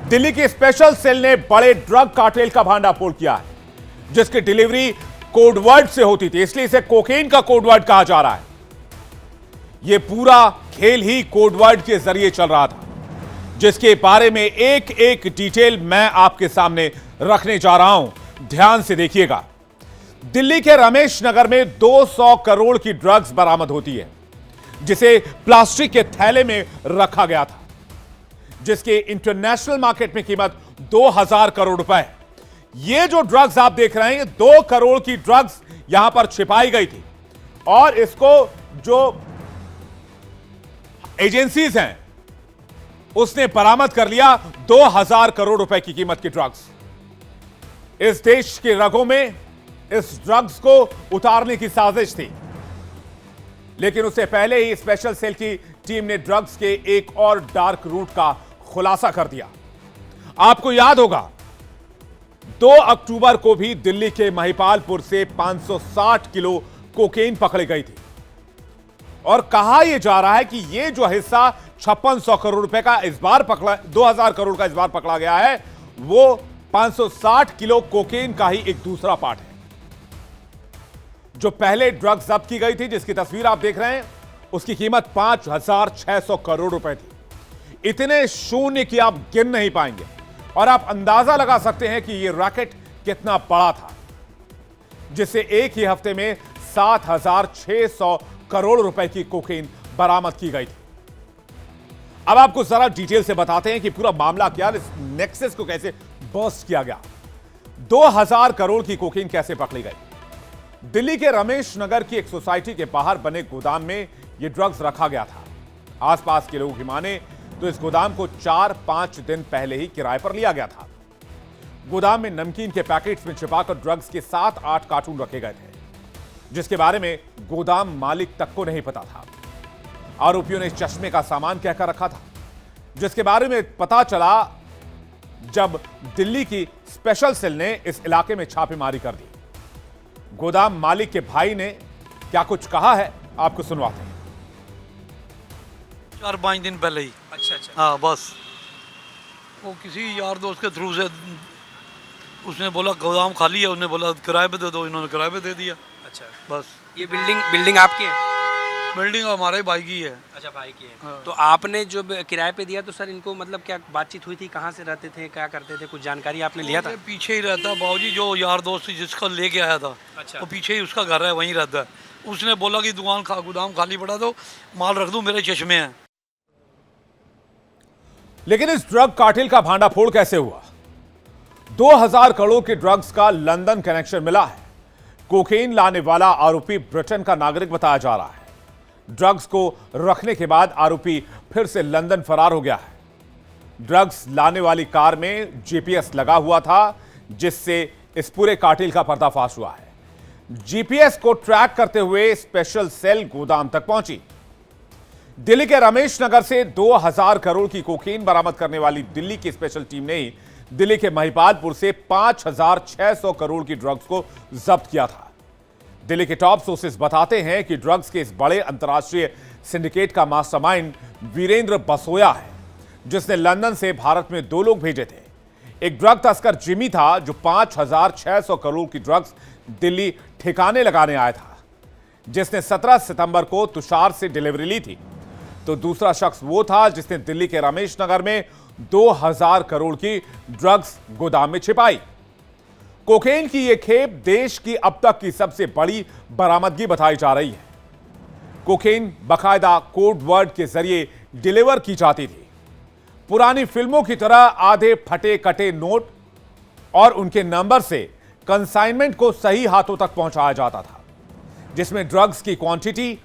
दिल्ली की special cell ने बड़े ड्रग कार्टेल का भांडाफोड़ किया है, जिसकी डिलीवरी कोडवर्ड से होती थी, इसलिए इसे कोकेन का कोडवर्ड कहा जा रहा है। यह पूरा खेल ही कोडवर्ड के जरिए चल रहा था, जिसके बारे में एक एक डिटेल मैं आपके सामने रखने जा रहा हूं। ध्यान से देखिएगा। दिल्ली के रमेश नगर में 200 करोड़ की ड्रग्स बरामद होती है, जिसे प्लास्टिक के थैले में रखा गया था, जिसकी इंटरनेशनल मार्केट में कीमत 2000 करोड़ रुपए है। ये जो ड्रग्स आप देख रहे हैं, 2 करोड़ की ड्रग्स यहां पर छिपाई गई थी और इसको जो एजेंसीज हैं उसने बरामद कर लिया 2000 करोड़ रुपए की कीमत की ड्रग्स। इस देश के रगों में इस ड्रग्स को उतारने की साजिश थी, लेकिन उससे पहले ही स्पेशल सेल की टीम ने ड्रग्स के एक और डार्क रूट का खुलासा कर दिया। आपको याद होगा 2 अक्टूबर को भी दिल्ली के महिपालपुर से 560 किलो कोकेन पकड़ी गई थी और कहा यह जा रहा है कि यह जो हिस्सा 5600 करोड़ रुपए का इस बार पकड़ा, 2000 करोड़ का इस बार पकड़ा गया है, वो 560 किलो कोकेन का ही एक दूसरा पार्ट है। जो पहले ड्रग्स जब्त की गई थी, जिसकी तस्वीर आप देख रहे हैं, उसकी कीमत 5600 करोड़ रुपए थी। इतने शून्य की आप गिन नहीं पाएंगे और आप अंदाजा लगा सकते हैं कि यह रैकेट कितना बड़ा था, जिससे एक ही हफ्ते में 7600 करोड़ रुपए की कोकेन बरामद की गई थी। अब आपको जरा डिटेल से बताते हैं कि पूरा मामला क्या, इस नेक्सस को कैसे बर्स्ट किया गया, 2000 करोड़ की कोकेन कैसे पकड़ी गई। दिल्ली के रमेश नगर की एक सोसाइटी के बाहर बने गोदाम में यह ड्रग्स रखा गया था। आसपास के लोगों की माने तो इस गोदाम को 4-5 दिन पहले ही किराए पर लिया गया था। गोदाम में नमकीन के पैकेट्स में छिपाकर ड्रग्स के 7-8 कार्टून रखे गए थे, जिसके बारे में गोदाम मालिक तक को नहीं पता था। आरोपियों ने चश्मे का सामान कहकर रखा था, जिसके बारे में पता चला जब दिल्ली की स्पेशल सेल ने इस इलाके में छापेमारी कर दी। गोदाम मालिक के भाई ने क्या कुछ कहा है, आपको सुनवाते हैं। 4-5 दिन पहले ही। अच्छा। हाँ, बस वो किसी यार दोस्त के थ्रू से उसने बोला गोदाम खाली है, उसने बोला किराए पे दे दो, इन्होंने किराए पे दे दिया। अच्छा, बस। ये बिल्डिंग आपकी है? बिल्डिंग हमारे भाई की है। अच्छा, भाई की है। हाँ। तो आपने जो किराए पे दिया, तो सर इनको मतलब क्या बातचीत हुई थी, कहाँ से रहते थे, क्या करते थे, कुछ जानकारी आपने लिया था? पीछे ही रहता बाबूजी, जो यार दोस्त जिसका लेके आया था। अच्छा। तो पीछे ही उसका घर है, वहीं रहता है। उसने बोला कि गोदाम खाली पड़ा दो, माल रख दूं, मेरे चश्मे हैं। लेकिन इस ड्रग कार्टेल का भांडाफोड़ कैसे हुआ? 2000 करोड़ के ड्रग्स का लंदन कनेक्शन मिला है। कोकेन लाने वाला आरोपी ब्रिटेन का नागरिक बताया जा रहा है। ड्रग्स को रखने के बाद आरोपी फिर से लंदन फरार हो गया है। ड्रग्स लाने वाली कार में जीपीएस लगा हुआ था, जिससे इस पूरे कार्टेल का पर्दाफाश हुआ है। जीपीएस को ट्रैक करते हुए स्पेशल सेल गोदाम तक पहुंची। दिल्ली के रमेश नगर से 2000 करोड़ की कोकीन बरामद करने वाली दिल्ली की स्पेशल टीम ने ही दिल्ली के महिपालपुर से 5600 करोड़ की ड्रग्स को जब्त किया था। दिल्ली के टॉप सोर्सेस बताते हैं कि ड्रग्स के इस बड़े अंतर्राष्ट्रीय सिंडिकेट का मास्टरमाइंड वीरेंद्र बसोया है, जिसने लंदन से भारत में 2 लोग भेजे थे। एक ड्रग तस्कर जिमी था, जो 5600 करोड़ की ड्रग्स दिल्ली ठिकाने लगाने आया था, जिसने 17 सितंबर को तुषार से डिलीवरी ली थी। तो दूसरा शख्स वो था जिसने दिल्ली के रमेश नगर में 2000 करोड़ की ड्रग्स गोदाम में छिपाई। कोकेन की यह खेप देश की अब तक की सबसे बड़ी बरामदगी बताई जा रही है। कोकेन बाकायदा कोड वर्ड के जरिए डिलीवर की जाती थी। पुरानी फिल्मों की तरह आधे फटे कटे नोट और उनके नंबर से कंसाइनमेंट को सही हाथों तक पहुंचाया जाता था, जिसमें ड्रग्स की क्वांटिटी,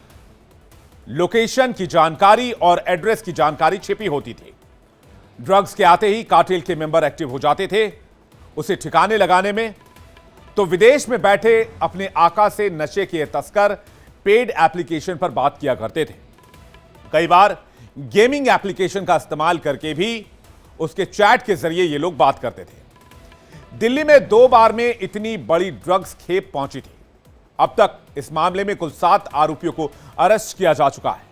लोकेशन की जानकारी और एड्रेस की जानकारी छिपी होती थी। ड्रग्स के आते ही कार्टेल के मेंबर एक्टिव हो जाते थे उसे ठिकाने लगाने में। तो विदेश में बैठे अपने आका से नशे के तस्कर पेड एप्लीकेशन पर बात किया करते थे। कई बार गेमिंग एप्लीकेशन का इस्तेमाल करके भी उसके चैट के जरिए ये लोग बात करते थे। दिल्ली में 2 बार में इतनी बड़ी ड्रग्स खेप पहुंची थी। अब तक इस मामले में कुल 7 आरोपियों को अरेस्ट किया जा चुका है।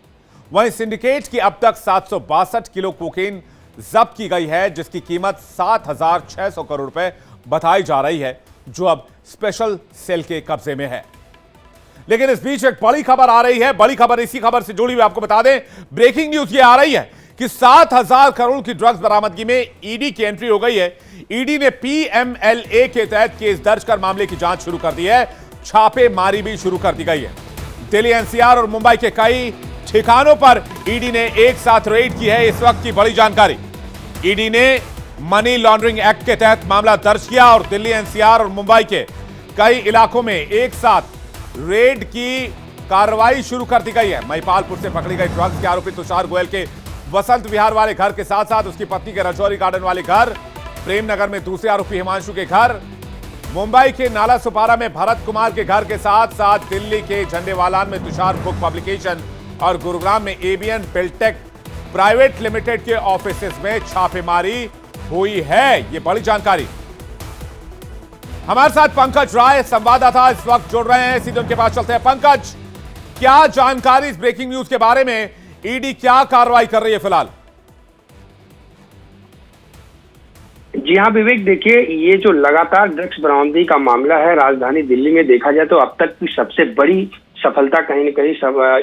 वहीं सिंडिकेट की अब तक 762 किलो कोकेन जब्त की गई है, जिसकी कीमत 7,600 करोड़ रुपए बताई जा रही है, जो अब स्पेशल सेल के कब्जे में है। लेकिन इस बीच एक बड़ी खबर आ रही है। बड़ी खबर इसी खबर से जुड़ी हुई आपको बता दें, ब्रेकिंग न्यूज ये आ रही है कि 7,000 करोड़ की ड्रग्स बरामदगी में ईडी की एंट्री हो गई है। ईडी ने पीएमएलए के तहत केस दर्ज कर मामले की जांच शुरू कर दी है। छापेमारी भी शुरू कर दी गई है। दिल्ली, एनसीआर और मुंबई के कई ठिकानों पर ईडी ने एक साथ रेड की है। इस वक्त की बड़ी जानकारी, ईडी ने मनी लॉन्ड्रिंग एक्ट के तहत मामला दर्ज किया और दिल्ली, एनसीआर और मुंबई के कई इलाकों में एक साथ रेड की कार्रवाई शुरू कर दी गई है। महिपालपुर से पकड़ी गई ड्रग्स के आरोपी तुषार गोयल के वसंत विहार वाले घर के साथ साथ उसकी पत्नी के रजौरी गार्डन वाले घर, प्रेमनगर में दूसरे आरोपी हिमांशु के घर, मुंबई के नाला सुपारा में भरत कुमार के घर के साथ साथ दिल्ली के झंडेवालान में तुषार बुक पब्लिकेशन और गुरुग्राम में एबीएन बिल्टेक प्राइवेट लिमिटेड के ऑफिसेस में छापेमारी हुई है। ये बड़ी जानकारी। हमारे साथ पंकज राय संवाददाता इस वक्त जुड़ रहे हैं, सीधे उनके पास चलते हैं। पंकज, क्या जानकारी इस ब्रेकिंग न्यूज के बारे में? ईडी क्या कार्रवाई कर रही है फिलहाल? जी हाँ विवेक, देखिए ये जो लगातार ड्रग्स बरामदगी का मामला है राजधानी दिल्ली में, देखा जाए तो अब तक की सबसे बड़ी सफलता कहीं न कहीं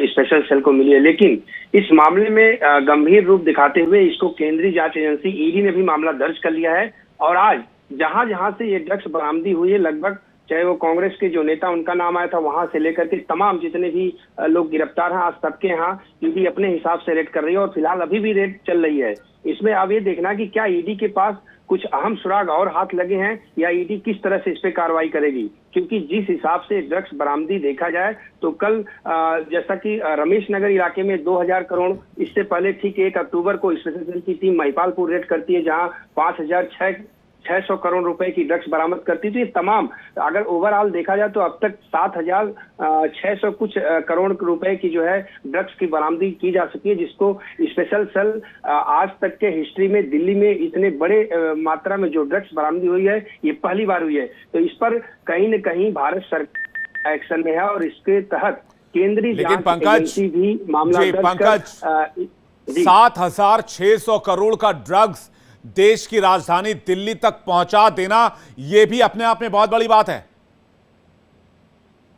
स्पेशल सेल को मिली है। लेकिन इस मामले में गंभीर रूप दिखाते हुए इसको केंद्रीय जांच एजेंसी ईडी ने भी मामला दर्ज कर लिया है। और आज जहां जहां से ये ड्रग्स बरामदी हुई है, लगभग चाहे वो कांग्रेस के जो नेता उनका नाम आया था वहां से लेकर के तमाम जितने भी लोग गिरफ्तार हैं, आज सबके यहाँ ईडी अपने हिसाब से रेड कर रही है और फिलहाल अभी भी रेड चल रही है। इसमें अब ये देखना कि क्या ईडी के पास कुछ अहम सुराग और हाथ लगे हैं या ईडी किस तरह से इस पे कार्रवाई करेगी, क्योंकि जिस हिसाब से ड्रग्स बरामदी देखा जाए तो कल जैसा कि रमेश नगर इलाके में 2,000 करोड़, इससे पहले ठीक 1 अक्टूबर को स्पेशल सेल की टीम महिपालपुर रेड करती है जहां 5,600 करोड़ रुपए की ड्रग्स बरामद करती थी। तमाम अगर ओवरऑल देखा जाए तो अब तक 7,600 कुछ करोड़ रुपए की जो है ड्रग्स की बरामदगी की जा सकी है, जिसको स्पेशल सेल आज तक के हिस्ट्री में दिल्ली में इतने बड़े मात्रा में जो ड्रग्स बरामदगी हुई है ये पहली बार हुई है। तो इस पर कहीं न कहीं भारत सरकार एक्शन में है और इसके तहत केंद्रीय जांच एजेंसी भी मामला दर्ज कर 7,600 करोड़ का ड्रग्स देश की राजधानी दिल्ली तक पहुंचा देना, यह भी अपने आप में बहुत बड़ी बात है।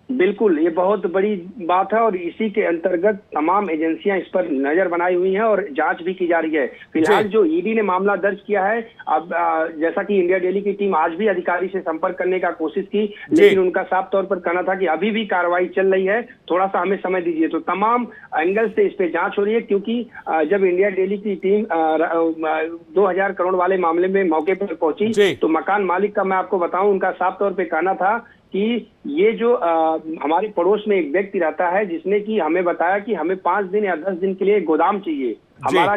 बिल्कुल, ये बहुत बड़ी बात है और इसी के अंतर्गत तमाम एजेंसियां इस पर नजर बनाई हुई हैं और जांच भी की जा रही है। फिलहाल जो ईडी ने मामला दर्ज किया है, अब जैसा कि इंडिया डेली की टीम आज भी अधिकारी से संपर्क करने का कोशिश की, लेकिन उनका साफ तौर पर कहना था कि अभी भी कार्रवाई चल रही है, थोड़ा सा हमें समय दीजिए। तो तमाम एंगल से इस पे जांच हो रही है, क्योंकि जब इंडिया डेली की टीम 2,000 करोड़ वाले मामले में मौके पर पहुंची तो मकान मालिक का मैं आपको बताऊं, उनका साफ तौर पर कहना था कि ये जो हमारे पड़ोस में एक व्यक्ति रहता है जिसने कि हमें बताया कि हमें 5 दिन या 10 दिन के लिए गोदाम चाहिए, हमारा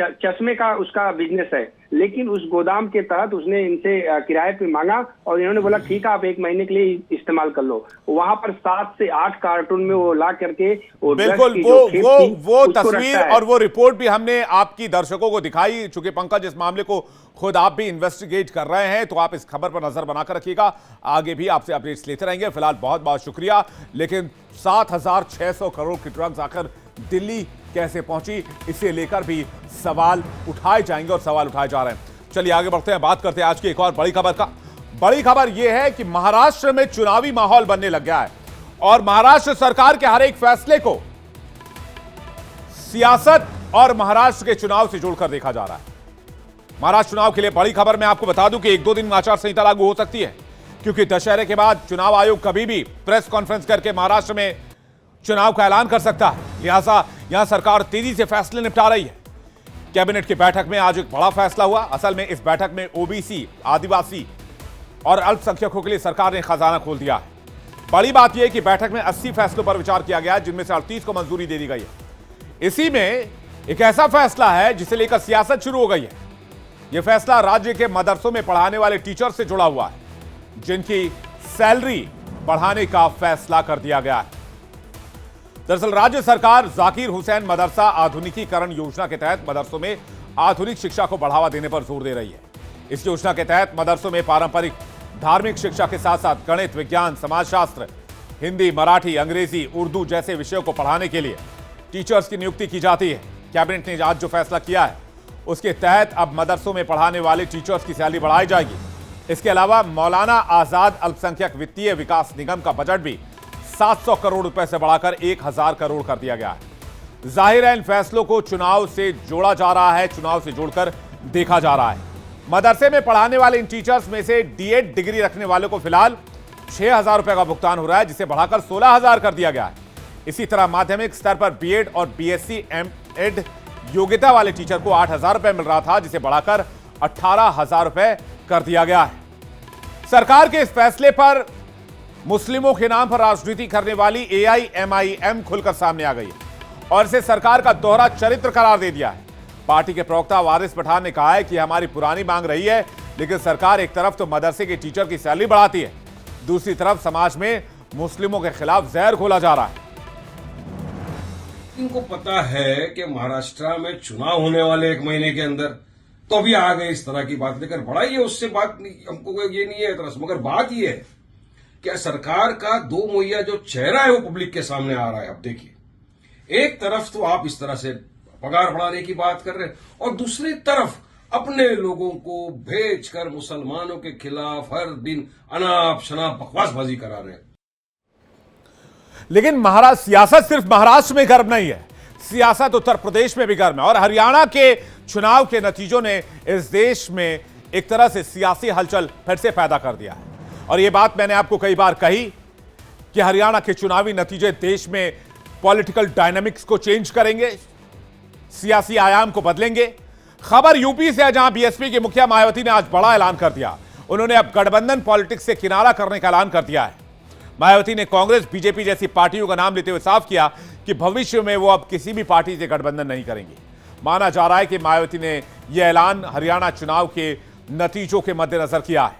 चश्मे का उसका बिजनेस है, लेकिन उस गोदाम के तहत उसने इनसे किराए पे मांगा और इन्होंने बोला ठीक है आप 1 महीने के लिए इस्तेमाल कर लो। वहां पर 7 से 8 कार्टून में वो ला करके बिल्कुल वो तस्वीर और वो रिपोर्ट भी हमने आपकी दर्शकों को दिखाई। चूंकि पंकज इस मामले को खुद आप भी इन्वेस्टिगेट कर रहे हैं, तो आप इस खबर पर नजर बनाकर रखिएगा, आगे भी आपसे अपडेट्स लेते रहेंगे। फिलहाल बहुत बहुत शुक्रिया। लेकिन 7,600 करोड़ की ड्रग्स आखिर दिल्ली कैसे पहुंची, इसे लेकर भी सवाल उठाए जाएंगे और सवाल उठाए जा रहे हैं। चलिए आगे बढ़ते हैं, बात करते हैं आज की एक और बड़ी खबर का। बड़ी खबर यह है कि महाराष्ट्र में चुनावी माहौल बनने लग गया है और महाराष्ट्र सरकार के हर एक फैसले को सियासत और महाराष्ट्र के चुनाव से जोड़कर देखा जा रहा है। महाराष्ट्र चुनाव के लिए बड़ी खबर मैं आपको बता दूं कि 1-2 दिन में आचार संहिता लागू हो सकती है, क्योंकि दशहरे के बाद चुनाव आयोग कभी भी प्रेस कॉन्फ्रेंस करके महाराष्ट्र में चुनाव का ऐलान कर सकता है। लिहाजा यहां सरकार तेजी से फैसले निपटा रही है। कैबिनेट की बैठक में आज एक बड़ा फैसला हुआ। असल में इस बैठक में ओबीसी, आदिवासी और अल्पसंख्यकों के लिए सरकार ने खजाना खोल दिया है। बड़ी बात यह है कि बैठक में 80 फैसलों पर विचार किया गया, जिनमें से 38 को मंजूरी दे दी गई है। इसी में एक ऐसा फैसला है जिसे लेकर सियासत शुरू हो गई है। यह फैसला राज्य के मदरसों में पढ़ाने वाले टीचर से जुड़ा हुआ है, जिनकी सैलरी बढ़ाने का फैसला कर दिया गया है। दरअसल राज्य सरकार जाकिर हुसैन मदरसा आधुनिकीकरण योजना के तहत मदरसों में आधुनिक शिक्षा को बढ़ावा देने पर जोर दे रही है। इस योजना के तहत मदरसों में पारंपरिक धार्मिक शिक्षा के साथ साथ गणित, विज्ञान, समाजशास्त्र, हिंदी, मराठी, अंग्रेजी, उर्दू जैसे विषयों को पढ़ाने के लिए टीचर्स की नियुक्ति की जाती है। कैबिनेट ने आज जो फैसला किया है उसके तहत अब मदरसों में पढ़ाने वाले टीचर्स की सैलरी बढ़ाई जाएगी। इसके अलावा मौलाना आजाद अल्पसंख्यक वित्तीय विकास निगम का बजट भी 700 करोड़ रुपए से बढ़ाकर 1000 करोड़ कर दिया गया है। जाहिर है इन फैसलों को चुनाव से जोड़ा जा रहा है, चुनाव से जोड़कर देखा जा रहा है। मदरसे में पढ़ाने वाले इन टीचर्स में से डीएड डिग्री रखने वालों को फिलहाल 6000 रुपए का भुगतान हो रहा है, जिसे बढ़ाकर 16000 कर दिया गया है। इसी तरह माध्यमिक स्तर पर बीएड और बीएससी एमएड योग्यता वाले टीचर को 8000 रुपए मिल रहा था, जिसे बढ़ाकर 18000 रुपए कर दिया गया है। सरकार के इस फैसले पर मुस्लिमों के नाम पर राजनीति करने वाली एआईएमआईएम खुलकर सामने आ गई है और इसे सरकार का दोहरा चरित्र करार दे दिया है। पार्टी के प्रवक्ता वारिस पठान ने कहा है कि हमारी पुरानी मांग रही है, लेकिन सरकार एक तरफ तो मदरसे के टीचर की सैलरी बढ़ाती है, दूसरी तरफ समाज में मुस्लिमों के खिलाफ जहर घोला जा रहा है। इनको पता है कि महाराष्ट्र में चुनाव होने वाले 1 महीने के अंदर, तो अभी आ गए इस तरह की बात लेकर। बड़ा ही है, उससे बात नहीं, हमको कोई ये नहीं है तरस, मगर बात ये है कि सरकार का 2 मुहैया जो चेहरा है वो पब्लिक के सामने आ रहा है। अब देखिए, एक तरफ तो आप इस तरह से पगार बढ़ाने की बात कर रहे हैं और दूसरी तरफ अपने लोगों को भेजकर मुसलमानों के खिलाफ हर दिन अनाप शनाप बकवासबाजी करा रहे हैं। लेकिन सियासत सिर्फ महाराष्ट्र में गर्म नहीं है, सियासत उत्तर प्रदेश में भी गर्म है और हरियाणा के चुनाव के नतीजों ने इस देश में एक तरह से सियासी हलचल फिर से पैदा कर दिया है। और यह बात मैंने आपको कई बार कही कि हरियाणा के चुनावी नतीजे देश में पॉलिटिकल डायनामिक्स को चेंज करेंगे, सियासी आयाम को बदलेंगे। खबर यूपी से है, जहां बीएसपी की मुखिया मायावती ने आज बड़ा ऐलान कर दिया। उन्होंने अब गठबंधन पॉलिटिक्स से किनारा करने का ऐलान कर दिया है। मायावती ने कांग्रेस बीजेपी जैसी पार्टियों का नाम लेते हुए साफ किया कि भविष्य में वो अब किसी भी पार्टी से गठबंधन नहीं करेंगी। माना जा रहा है कि मायावती ने यह ऐलान हरियाणा चुनाव के नतीजों के मद्देनजर किया है,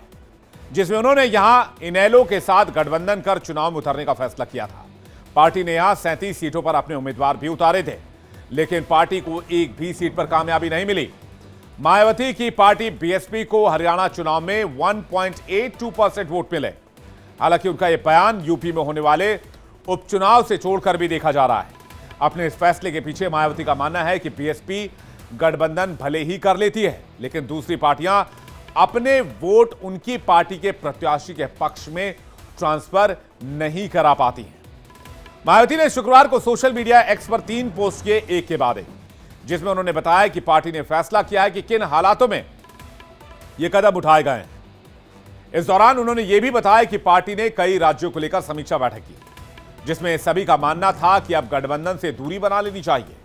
जिसमें उन्होंने यहां इनेलो के साथ गठबंधन कर चुनाव में उतरने का फैसला किया था। पार्टी ने यहां 37 सीटों पर अपने उम्मीदवार भी उतारे थे, लेकिन पार्टी को एक भी सीट पर कामयाबी नहीं मिली। मायावती की पार्टी बीएसपी को हरियाणा चुनाव में 1.82% वोट मिले। हालांकि उनका यह बयान यूपी में होने वाले उपचुनाव से जोड़कर भी देखा जा रहा है। अपने इस फैसले के पीछे मायावती का मानना है कि बीएसपी गठबंधन भले ही कर लेती है, लेकिन दूसरी पार्टियां अपने वोट उनकी पार्टी के प्रत्याशी के पक्ष में ट्रांसफर नहीं करा पाती हैं। मायावती ने शुक्रवार को सोशल मीडिया एक्स पर 3 पोस्ट किए, एक के बाद एक, जिसमें उन्होंने बताया कि पार्टी ने फैसला किया है कि किन हालातों में यह कदम उठाए गए हैं। इस दौरान उन्होंने यह भी बताया कि पार्टी ने कई राज्यों को लेकर समीक्षा बैठक की, जिसमें सभी का मानना था कि अब गठबंधन से दूरी बना लेनी चाहिए।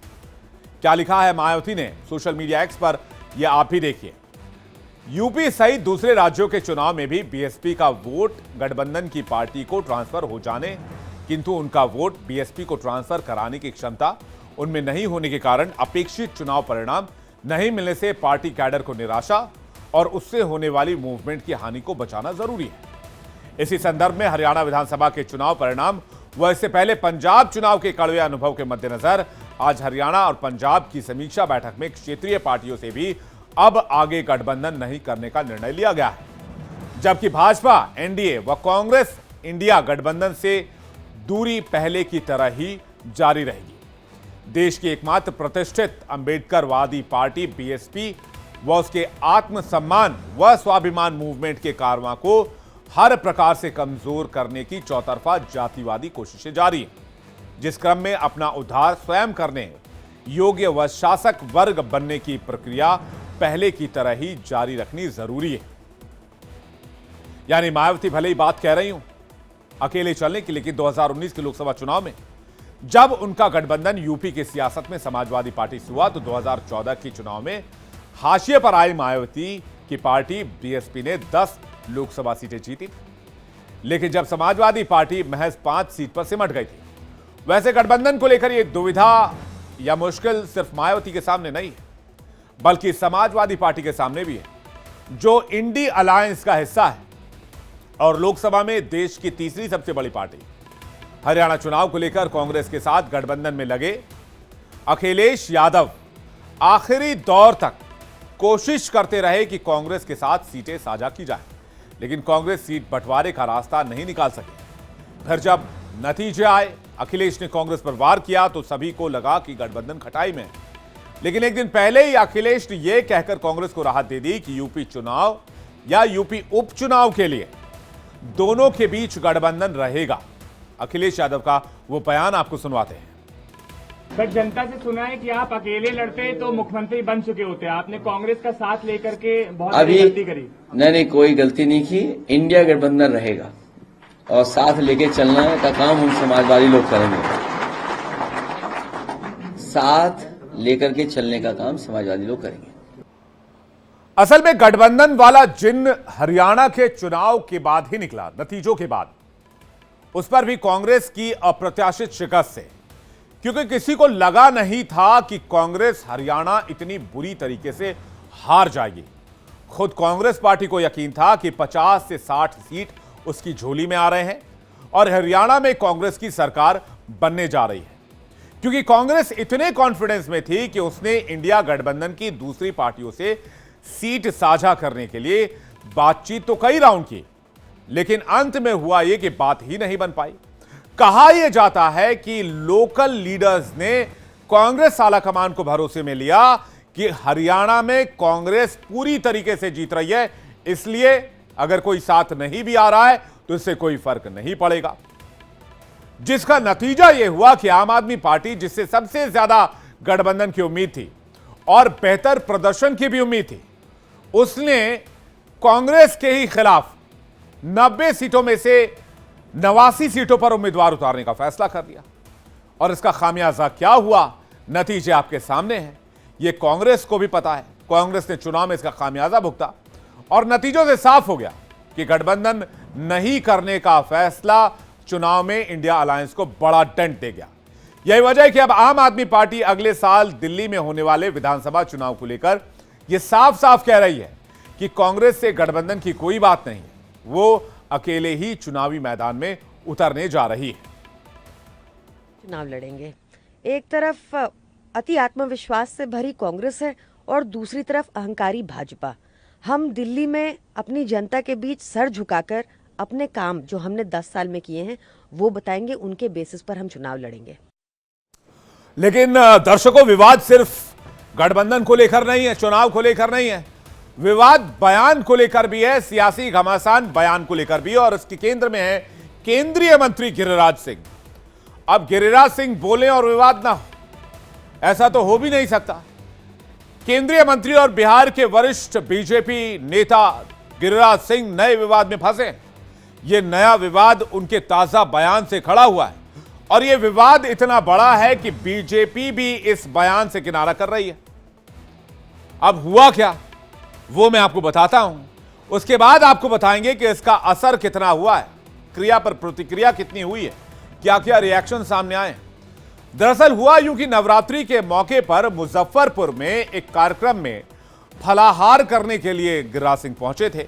क्या लिखा है मायावती ने सोशल मीडिया एक्स पर, यह आप भी देखिए। यूपी सहित दूसरे राज्यों के चुनाव में भी बीएसपी का वोट गठबंधन की पार्टी को ट्रांसफर हो जाने, किंतु उनका वोट बीएसपी को ट्रांसफर कराने की क्षमता उनमें नहीं होने के कारण अपेक्षित चुनाव परिणाम नहीं मिलने से पार्टी कैडर को निराशा और उससे होने वाली मूवमेंट की हानि को बचाना जरूरी है। इसी संदर्भ में हरियाणा विधानसभा के चुनाव परिणाम व इससे पहले पंजाब चुनाव के कड़वे अनुभव के मद्देनजर आज हरियाणा और पंजाब की समीक्षा बैठक में क्षेत्रीय पार्टियों से भी अब आगे गठबंधन नहीं करने का निर्णय लिया गया है, जबकि भाजपा, एनडीए व कांग्रेस इंडिया गठबंधन से दूरी पहले की तरह ही जारी रहेगी। देश की एकमात्र प्रतिष्ठित अंबेडकरवादी पार्टी बीएसपी व उसके आत्मसम्मान व स्वाभिमान मूवमेंट के कारवां को हर प्रकार से कमजोर करने की चौतरफा जातिवादी कोशिशें जारी हैं, जिस क्रम में अपना उद्धार स्वयं करने योग्य व शासक वर्ग बनने की प्रक्रिया पहले की तरह ही जारी रखनी जरूरी है। यानी मायावती भले ही बात कह रही हूं अकेले चलने की, लेकिन 2019 के लोकसभा चुनाव में जब उनका गठबंधन यूपी की सियासत में समाजवादी पार्टी से हुआ तो 2014 के चुनाव में हाशिए पर आई मायावती की पार्टी बीएसपी ने 10 लोकसभा सीटें जीती, लेकिन जब समाजवादी पार्टी महज 5 सीट पर सिमट गई थी। वैसे गठबंधन को लेकर यह दुविधा या मुश्किल सिर्फ मायावती के सामने नहीं है, बल्कि समाजवादी पार्टी के सामने भी है, जो इंडी अलायंस का हिस्सा है और लोकसभा में देश की तीसरी सबसे बड़ी पार्टी। हरियाणा चुनाव को लेकर कांग्रेस के साथ गठबंधन में लगे अखिलेश यादव आखिरी दौर तक कोशिश करते रहे कि कांग्रेस के साथ सीटें साझा की जाए, लेकिन कांग्रेस सीट बंटवारे का रास्ता नहीं निकाल सके। फिर जब नतीजे आए, अखिलेश ने कांग्रेस पर वार किया तो सभी को लगा कि गठबंधन खटाई में है, लेकिन एक दिन पहले ही अखिलेश ने यह कहकर कांग्रेस को राहत दे दी कि यूपी चुनाव या यूपी उपचुनाव के लिए दोनों के बीच गठबंधन रहेगा। अखिलेश यादव का वो बयान आपको सुनवाते हैं। सर, जनता से सुना है कि आप अकेले लड़ते तो मुख्यमंत्री बन चुके होते, आपने कांग्रेस का साथ लेकर के बहुत बड़ी गलती करी। नहीं, कोई गलती नहीं की। इंडिया गठबंधन रहेगा और साथ लेके चलना का काम हम समाजवादी लोग करेंगे। साथ लेकर के चलने का काम समाजवादी लोग करेंगे। असल में गठबंधन वाला जिन हरियाणा के चुनाव के बाद ही निकला, नतीजों के बाद, उस पर भी कांग्रेस की अप्रत्याशित शिकस्त से, क्योंकि किसी को लगा नहीं था कि कांग्रेस हरियाणा इतनी बुरी तरीके से हार जाएगी। खुद कांग्रेस पार्टी को यकीन था कि 50 से 60 सीट उसकी झोली में आ रहे हैं और हरियाणा में कांग्रेस की सरकार बनने जा रही है, क्योंकि कांग्रेस इतने कॉन्फिडेंस में थी कि उसने इंडिया गठबंधन की दूसरी पार्टियों से सीट साझा करने के लिए बातचीत तो कई राउंड की, लेकिन अंत में हुआ यह कि बात ही नहीं बन पाई। कहा यह जाता है कि लोकल लीडर्स ने कांग्रेस आलाकमान को भरोसे में लिया कि हरियाणा में कांग्रेस पूरी तरीके से जीत रही है, इसलिए अगर कोई साथ नहीं भी आ रहा है तो इससे कोई फर्क नहीं पड़ेगा। जिसका नतीजा यह हुआ कि आम आदमी पार्टी, जिससे सबसे ज्यादा गठबंधन की उम्मीद थी और बेहतर प्रदर्शन की भी उम्मीद थी, उसने कांग्रेस के ही खिलाफ 90 सीटों में से 89 सीटों पर उम्मीदवार उतारने का फैसला कर लिया। और इसका खामियाजा क्या हुआ, नतीजे आपके सामने हैं। यह कांग्रेस को भी पता है। कांग्रेस ने चुनाव में इसका खामियाजा भुगता और नतीजों से साफ हो गया कि गठबंधन नहीं करने का फैसला चुनाव में इंडिया अलायंस को बड़ा डेंट दे गया। यही वजह है कि अब आम आदमी पार्टी अगले साल दिल्ली में होने वाले विधानसभा चुनाव को लेकर यह साफ साफ कह रही है कि कांग्रेस से गठबंधन की कोई बात नहीं है, वो अकेले ही चुनावी मैदान में उतरने जा रही है। चुनाव लड़ेंगे। एक तरफ अति आत्मविश्वास से भरी कांग्रेस है और दूसरी तरफ अहंकारी भाजपा। हम दिल्ली में अपनी जनता के बीच सर झुकाकर अपने काम जो हमने 10 साल में किए हैं वो बताएंगे, उनके बेसिस पर हम चुनाव लड़ेंगे। लेकिन दर्शकों, विवाद सिर्फ गठबंधन को लेकर नहीं है, चुनाव को लेकर नहीं है, विवाद बयान को लेकर भी है, सियासी घमासान बयान को लेकर भी है। और इसके केंद्र में है केंद्रीय मंत्री गिरिराज सिंह। अब गिरिराज सिंह बोले और विवाद ना हो, ऐसा तो हो भी नहीं सकता। केंद्रीय मंत्री और बिहार के वरिष्ठ बीजेपी नेता गिरिराज सिंह नए विवाद में फंसे। यह नया विवाद उनके ताजा बयान से खड़ा हुआ है और यह विवाद इतना बड़ा है कि बीजेपी भी इस बयान से किनारा कर रही है। अब हुआ क्या वो मैं आपको बताता हूं, उसके बाद आपको बताएंगे कि इसका असर कितना हुआ है, क्रिया पर प्रतिक्रिया कितनी हुई है, क्या क्या रिएक्शन सामने आए। दरअसल हुआ यूं कि नवरात्रि के मौके पर मुजफ्फरपुर में एक कार्यक्रम में फलाहार करने के लिए गिरिराज सिंह पहुंचे थे।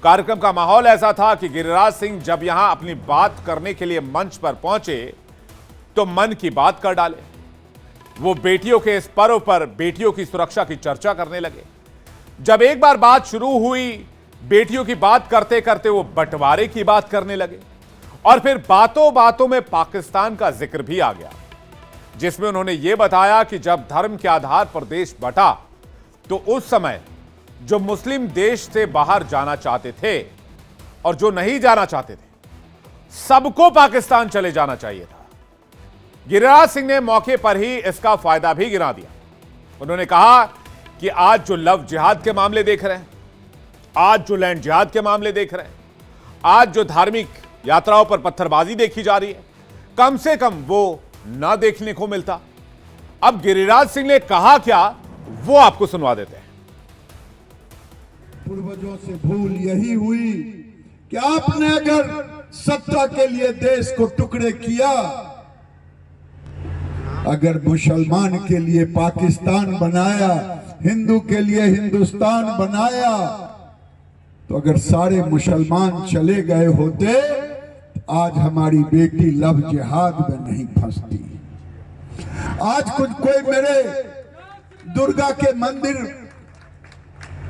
कार्यक्रम का माहौल ऐसा था कि गिरिराज सिंह जब यहां अपनी बात करने के लिए मंच पर पहुंचे तो मन की बात कर डाले। वो बेटियों के इस पर्व पर बेटियों की सुरक्षा की चर्चा करने लगे। जब एक बार बात शुरू हुई, बेटियों की बात करते करते वो बंटवारे की बात करने लगे और फिर बातों बातों में पाकिस्तान का जिक्र भी आ गया, जिसमें उन्होंने ये बताया कि जब धर्म के आधार पर देश बंटा तो उस समय जो मुस्लिम देश से बाहर जाना चाहते थे और जो नहीं जाना चाहते थे, सबको पाकिस्तान चले जाना चाहिए था। गिरिराज सिंह ने मौके पर ही इसका फायदा भी गिना दिया। उन्होंने कहा कि आज जो लव जिहाद के मामले देख रहे हैं, आज जो लैंड जिहाद के मामले देख रहे हैं, आज जो धार्मिक यात्राओं पर पत्थरबाजी देखी जा रही है, कम से कम वो ना देखने को मिलता। अब गिरिराज सिंह ने कहा क्या वो आपको सुनवा देते हैं। पूर्वजों से भूल यही हुई कि आपने अगर सत्ता के लिए देश को टुकड़े किया, अगर मुसलमान के लिए पाकिस्तान बनाया, हिंदू के लिए हिंदुस्तान बनाया, तो अगर सारे मुसलमान चले गए होते आज हमारी बेटी लव जिहाद में नहीं फंसती। आज कुछ कोई मेरे दुर्गा के मंदिर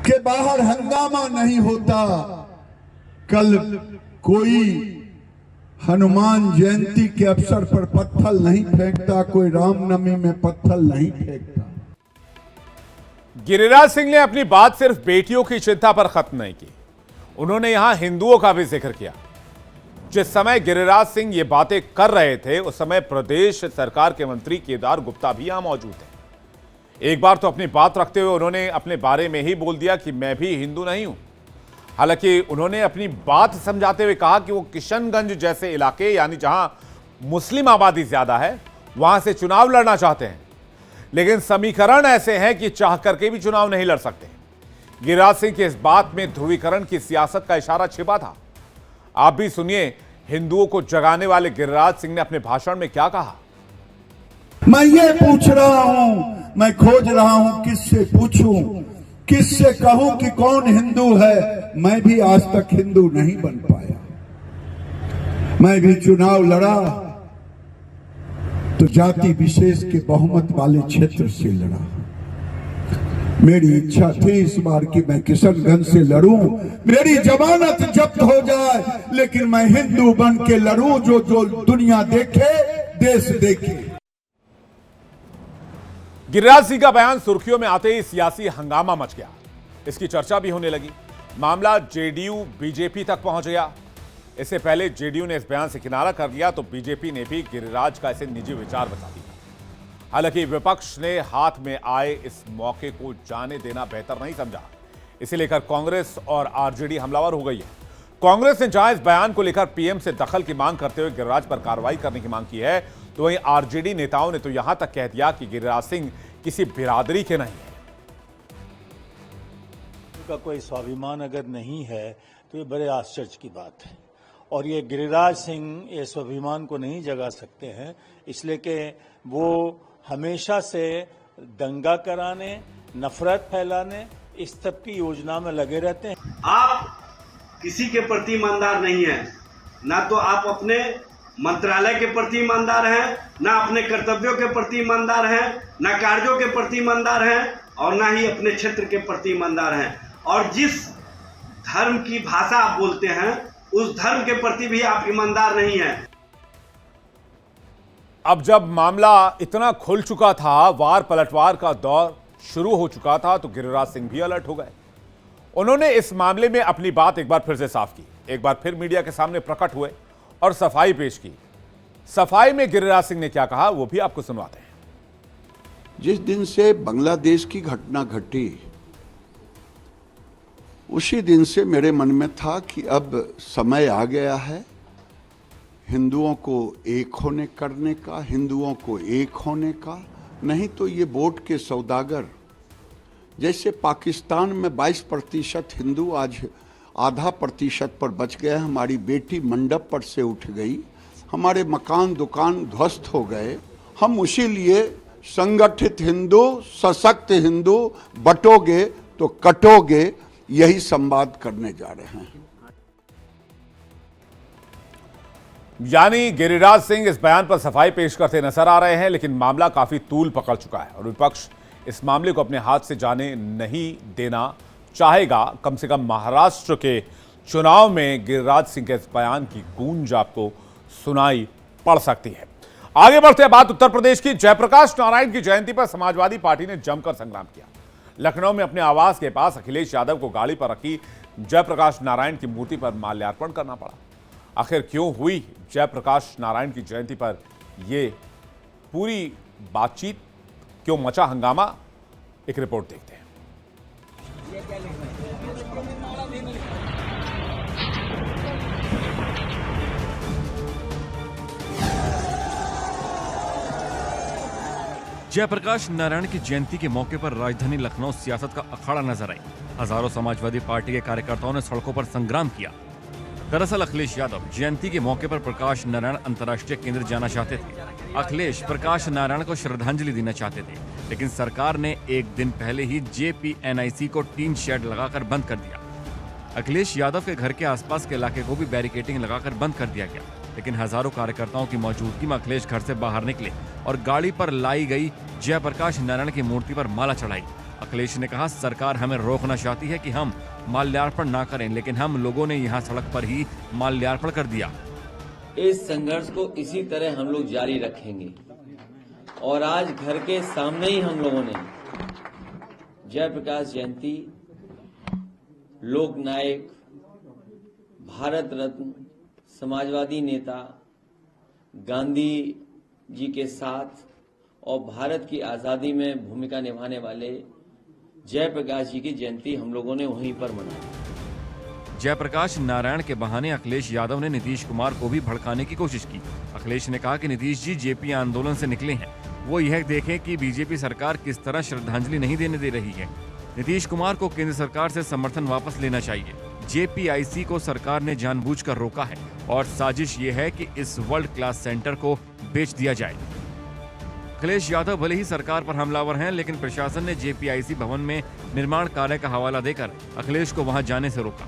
के बाहर हंगामा नहीं होता, कल कोई हनुमान जयंती के अवसर पर पत्थर नहीं फेंकता, कोई रामनवमी में पत्थर नहीं फेंकता। गिरिराज सिंह ने अपनी बात सिर्फ बेटियों की चिंता पर खत्म नहीं की, उन्होंने यहां हिंदुओं का भी जिक्र किया। जिस समय गिरिराज सिंह ये बातें कर रहे थे उस समय प्रदेश सरकार के मंत्री केदार गुप्ता भी यहां मौजूद थे। एक बार तो अपनी बात रखते हुए उन्होंने अपने बारे में ही बोल दिया कि मैं भी हिंदू नहीं हूं। हालांकि उन्होंने अपनी बात समझाते हुए कहा कि वो किशनगंज जैसे इलाके यानी जहां मुस्लिम आबादी ज्यादा है वहां से चुनाव लड़ना चाहते हैं, लेकिन समीकरण ऐसे हैं कि चाह करके भी चुनाव नहीं लड़ सकते। गिरिराज सिंह की इस बात में ध्रुवीकरण की सियासत का इशारा छिपा था। आप भी सुनिए हिंदुओं को जगाने वाले गिरिराज सिंह ने अपने भाषण में क्या कहा। मैं ये पूछ रहा हूं, मैं खोज रहा हूं किससे पूछूं, किससे कहूं कि कौन हिंदू है। मैं भी आज तक हिंदू नहीं बन पाया। मैं भी चुनाव लड़ा तो जाति विशेष के बहुमत वाले क्षेत्र से लड़ा। मेरी इच्छा थी इस बार कि मैं किशनगंज से लड़ूं, मेरी जमानत जब्त हो जाए, लेकिन मैं हिंदू बन के लड़ूं जो दुनिया देखे, देश देखे। गिरिराज सिंह का बयान सुर्खियों में आते ही सियासी हंगामा मच गया। इसकी चर्चा भी होने लगी। मामला जेडीयू बीजेपी तक पहुंच गया। इससे पहले जेडीयू ने इस बयान से किनारा कर लिया तो बीजेपी ने भी गिरिराज का इसे निजी विचार बता दिया। हालांकि विपक्ष ने हाथ में आए इस मौके को जाने देना बेहतर नहीं समझा। इसे लेकर कांग्रेस और आरजेडी हमलावर हो गई है। कांग्रेस ने जहां इस बयान को लेकर पीएम से दखल की मांग करते हुए गिरिराज पर कार्रवाई करने की मांग की है, तो वहीं आरजेडी नेताओं ने तो यहां तक कह दिया कि गिरिराज सिंह किसी बिरादरी के नहीं है। का कोई स्वाभिमान अगर नहीं है तो ये बड़े आश्चर्य की बात है, और ये गिरिराज सिंह ये स्वाभिमान को नहीं जगा सकते हैं, इसलिए कि वो हमेशा से दंगा कराने, नफरत फैलाने, इस सब की योजना में लगे रहते हैं। आप किसी के प्रति ईमानदार नहीं हैं, ना तो आप अपने मंत्रालय के प्रति ईमानदार हैं, ना अपने कर्तव्यों के प्रति ईमानदार हैं, ना कार्यों के प्रति ईमानदार हैं, और ना ही अपने क्षेत्र के प्रति ईमानदार हैं। और जिस धर्म की भाषा आप बोलते हैं उस धर्म के प्रति भी आप ईमानदार नहीं हैं। अब जब मामला इतना खुल चुका था, वार पलटवार का दौर शुरू हो चुका था, तो गिरिराज सिंह भी अलर्ट हो गए। उन्होंने इस मामले में अपनी बात एक बार फिर से साफ की, एक बार फिर मीडिया के सामने प्रकट हुए और सफाई पेश की। सफाई में गिरिराज सिंह ने क्या कहा वो भी आपको सुनवाते हैं। जिस दिन से बांग्लादेश की घटना घटी उसी दिन से मेरे मन में था कि अब समय आ गया है हिंदुओं को एक होने करने का, हिंदुओं को एक होने का। नहीं तो ये वोट के सौदागर, जैसे पाकिस्तान में 22% हिंदू आज आधा प्रतिशत पर बच गए, हमारी बेटी मंडप पर से उठ गई, हमारे मकान दुकान ध्वस्त हो गए। हम उसी लिए संगठित हिंदू, सशक्त हिंदू, बटोगे तो कटोगे, यही संवाद करने जा रहे हैं। यानी गिरिराज सिंह इस बयान पर सफाई पेश करते नजर आ रहे हैं, लेकिन मामला काफी तूल पकड़ चुका है और विपक्ष इस मामले को अपने हाथ से जाने नहीं देना चाहेगा। कम से कम महाराष्ट्र के चुनाव में गिरिराज सिंह के इस बयान की गूंज आपको सुनाई पड़ सकती है। आगे बढ़ते हैं, बात उत्तर प्रदेश की। जयप्रकाश नारायण की जयंती पर समाजवादी पार्टी ने जमकर संग्राम किया। लखनऊ में अपने आवास के पास अखिलेश यादव को गाड़ी पर रखी जयप्रकाश नारायण की मूर्ति पर माल्यार्पण करना पड़ा। आखिर क्यों हुई जयप्रकाश नारायण की जयंती पर ये पूरी बातचीत, क्यों मचा हंगामा, एक रिपोर्ट देखते हैं। जयप्रकाश नारायण की जयंती के मौके पर राजधानी लखनऊ सियासत का अखाड़ा नजर आई। हजारों समाजवादी पार्टी के कार्यकर्ताओं ने सड़कों पर संग्राम किया। दरअसल अखिलेश यादव जयंती के मौके पर प्रकाश नारायण अंतर्राष्ट्रीय केंद्र जाना चाहते थे। अखिलेश प्रकाश नारायण को श्रद्धांजलि देना चाहते थे, लेकिन सरकार ने एक दिन पहले ही JPNIC को टीन शेड लगाकर बंद कर दिया। अखिलेश यादव के घर के आसपास के इलाके को भी बैरिकेडिंग लगाकर बंद कर दिया गया, लेकिन हजारों कार्यकर्ताओं की मौजूदगी में अखिलेश घर से बाहर निकले और गाड़ी पर लाई गई जयप्रकाश नारायण की मूर्ति पर माला चढ़ाई। अखिलेश ने कहा, सरकार हमें रोकना चाहती है कि हम माल्यार्पण ना करें, लेकिन हम लोगों ने यहां सड़क पर ही माल्यार्पण कर दिया। इस संघर्ष को इसी तरह हम लोग जारी रखेंगे और आज घर के सामने ही हम लोगों ने जयप्रकाश जयंती लोक नायक, भारत रत्न, समाजवादी नेता गांधी जी के साथ और भारत की आजादी में भूमिका निभाने वाले जयप्रकाश जी की जयंती हम लोगों ने वहीं पर मनाई। जयप्रकाश नारायण के बहाने अखिलेश यादव ने नीतीश कुमार को भी भड़काने की कोशिश की। अखिलेश ने कहा कि नीतीश जी जेपी आंदोलन से निकले हैं, वो यह देखें कि बीजेपी सरकार किस तरह श्रद्धांजलि नहीं देने दे रही है। नीतीश कुमार को केंद्र सरकार से समर्थन वापस लेना चाहिए। जेपीआईसी को सरकार ने जानबूझकर रोका है और साजिश ये है कि इस वर्ल्ड क्लास सेंटर को बेच दिया जाए। अखिलेश यादव भले ही सरकार पर हमलावर हैं, लेकिन प्रशासन ने जेपीआईसी भवन में निर्माण कार्य का हवाला देकर अखिलेश को वहां जाने से रोका।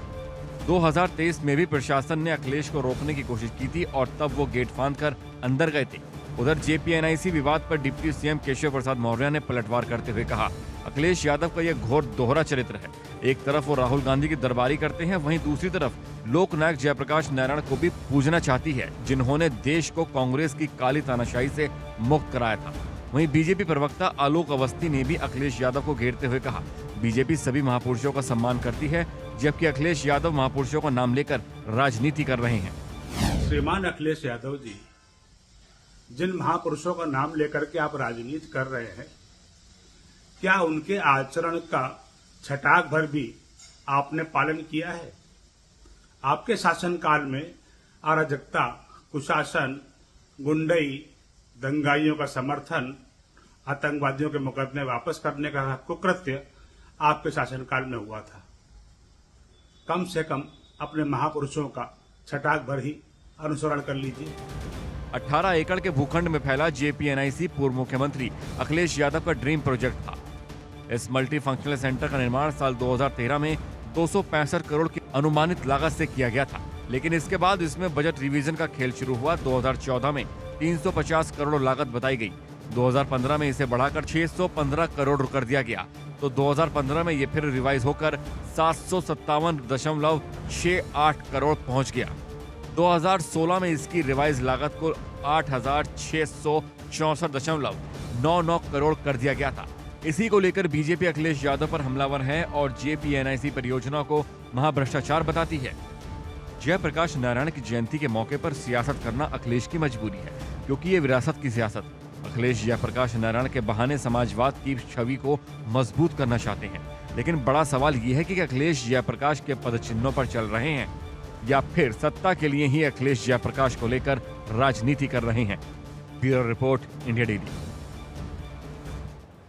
2023 में भी प्रशासन ने अखिलेश को रोकने की कोशिश की थी और तब वो गेट फांदकर अंदर गए थे। उधर जेपीएनआईसी विवाद पर डिप्टी सीएम केशव प्रसाद मौर्य ने पलटवार करते हुए कहा, अखिलेश यादव का यह घोर दोहरा चरित्र है। एक तरफ वो राहुल गांधी की दरबारी करते हैं, वहीं दूसरी तरफ लोकनायक जयप्रकाश नारायण को भी पूजना चाहती है, जिन्होंने देश को कांग्रेस की काली तानाशाही से मुक्त कराया था। वहीं बीजेपी प्रवक्ता आलोक अवस्थी ने भी अखिलेश यादव को घेरते हुए कहा, बीजेपी सभी महापुरुषों का सम्मान करती है, जबकि अखिलेश यादव महापुरुषों का नाम लेकर राजनीति कर रहे हैं। श्रीमान अखिलेश यादव जी, जिन महापुरुषों का नाम लेकर के आप राजनीति कर रहे हैं, क्या उनके आचरण का छटाक भर भी आपने पालन किया है? आपके शासनकाल में अराजकता, कुशासन, गुंडई, दंगाइयों का समर्थन, आतंकवादियों के मुकदमे वापस करने का कुकृत्य आपके शासनकाल में हुआ था। कम से कम अपने महापुरुषों का छटाक भर ही अनुसरण कर लीजिए। 18 एकड़ के भूखंड में फैला जेपीएनआईसी पूर्व मुख्यमंत्री अखिलेश यादव का ड्रीम प्रोजेक्ट था। इस मल्टी फंक्शनल सेंटर का निर्माण साल 2013 में 265 करोड़ की अनुमानित लागत से किया गया था, लेकिन इसके बाद इसमें बजट रिवीजन का खेल शुरू हुआ। 2014 में 350 करोड़ लागत बताई गई। 2015 में इसे बढ़ाकर 615 करोड़ कर दिया गया, तो 2015 में ये फिर रिवाइज होकर 757.68 करोड़ पहुंच गया। 2016 में इसकी रिवाइज लागत को 8,664.99 करोड़ कर दिया गया था। इसी को लेकर बीजेपी अखिलेश यादव पर हमलावर है और जेपीएनआईसी परियोजना को महाभ्रष्टाचार बताती है। जयप्रकाश नारायण की जयंती के मौके पर सियासत करना अखिलेश की मजबूरी है, क्योंकि ये विरासत की सियासत। अखिलेश जयप्रकाश नारायण के बहाने समाजवाद की छवि को मजबूत करना चाहते हैं, लेकिन बड़ा सवाल ये है कि अखिलेश जयप्रकाश के पदचिन्हों पर चल रहे हैं या फिर सत्ता के लिए ही अखिलेश जयप्रकाश को लेकर राजनीति कर रहे हैं। Bureau report, India daily.